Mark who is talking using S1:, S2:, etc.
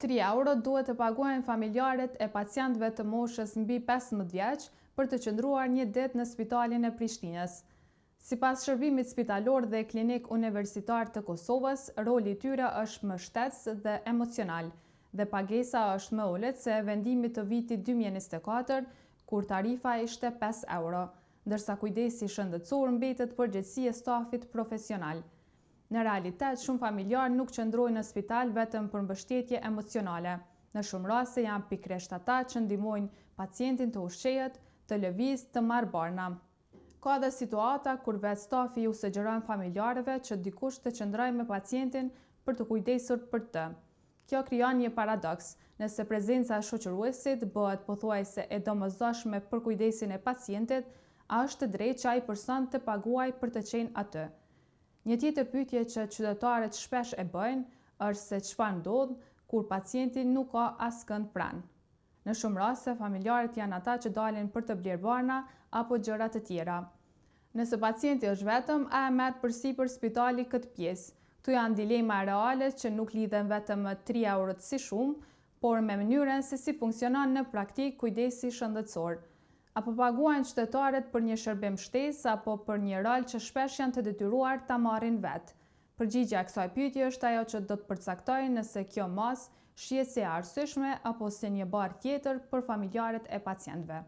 S1: €3 duhet të paguajnë familjarët e pacientëve të moshës mbi 15 vjeç për të qëndruar një ditë në Spitalin e Prishtinës. Sipas shërbimit spitalor dhe klinik universitar të Kosovës, roli i tyre është më shtets dhe emocional, dhe pagesa është më ulët se vendimi të vitit 2024, kur tarifa ishte €5, ndërsa kujdesi shëndetësor mbetet përgjegjësi e stafit profesional. Në realitet, shumë familjarë nuk qëndrojnë në spital vetëm për mbështetje emocionale. Në shumë raste janë pikërisht ata që ndihmojnë pacientin të ushqehet, të lëvizë, të marrë barna. Ka dhe situata kur vetë stafi ju sugjeron familjarëve që dikush të qëndrojë me pacientin për të kujdesur për të. Kjo krijon një paradoks, nëse prezenca e shoqëruesit bëhet pothuajse e domosdoshme për kujdesin e pacientit, a është drejtë që ai person të paguajë për të qenë aty? Një tjetër pyetje që qytetarët shpesh e bëjnë është se çfarë ndodh kur pacienti nuk ka askënd pranë. Në shumë raste, familjarët janë ata që dalin për të blerë barna apo gjëra të tjera. Nëse pacienti është vetëm, a e merr përsipër spitali këtë pjesë? Këtu janë dilema reale që nuk lidhen vetëm me €3 si shumë, por me mënyrën se si funksionon në praktik kujdesi shëndetësor. Apo paguajnë qytetarët për një shërbim shtesë apo për një rol që shpesh janë të detyruar ta marrin vetë? Përgjigjja e kësaj pyetje është ajo që do të përcaktojë nëse kjo mas shihet si e arsyeshme apo si një barë tjetër për familjarët e pacientëve.